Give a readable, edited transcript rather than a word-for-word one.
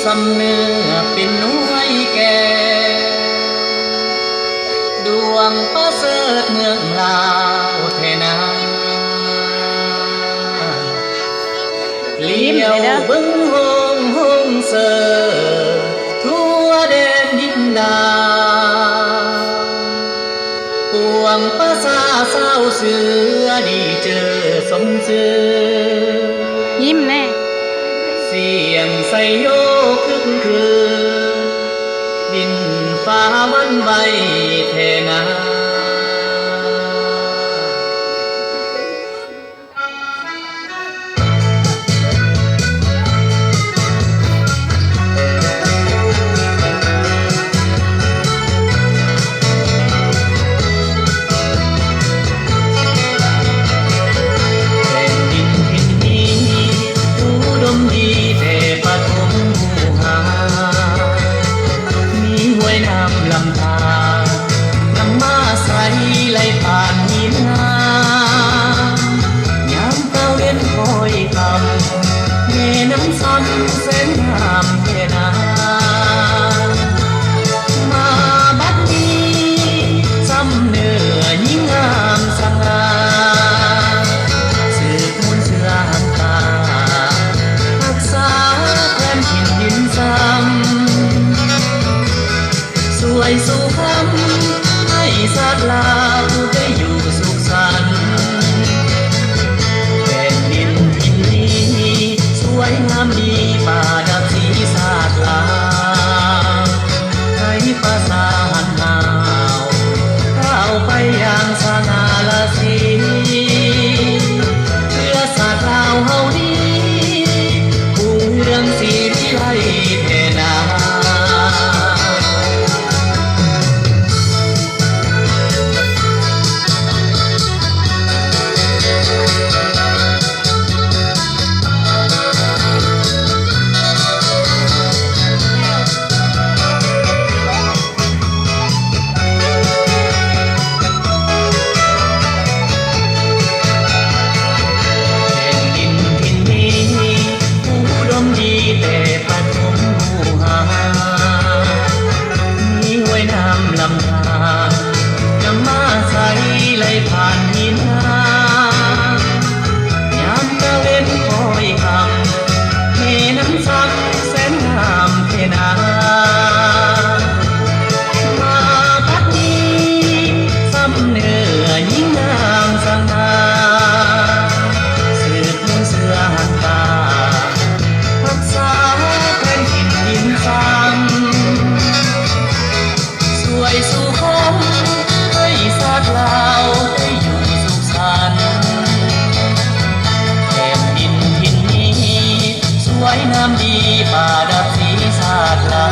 สำเนื้อเป็นน้วยแก่ดวงประเสริฐเมืองลาวเทนาเลี้ยวเบิ้งหงหงเสอทั่วแดนดินดาปวงประสาเศร้าเสือดีเจอสมเสือยิ้มแน่เสียงไซโยคึกคืนดินฟ้าวันใบเทนาลำธารนำมาใส่ไหลผ่านหินงามยามตะเวนคอยคำแม่น้ำซ้ำแสนงามเทนามาบัดนี้ซ้ำเนื้อยิ่งงามสง่าสืบมนต์เสือหันตารักษาแผ่นดินซ้ำสวยสุขให้สัตว์ลาวได้อยู่สุขสันต์แผ่นดินที่นี้สวยงามดีป่าดับสีสาดลาวให้ประสานหาวเข้าไปอย่างสง่าราศีเพื่อสัตว์ลาวเฮาดีผู้เรื่องสีวิไลเทนาลำธารนำมาใส่ไหลผ่านหินงามยามตะเวนคอยคำแม่น้ำซับแสนงามเทนามาพัดนี้ซ้ำเนื้อยิ่งงามสง่าสืบมนต์เสือหันตารักษาแผ่นดินซ้ำสวยสุขให้สัตว์ลาวได้อยู่สุขสันต์แผ่นดินที่นี้สวยงามดีป่าดับสีสาดลา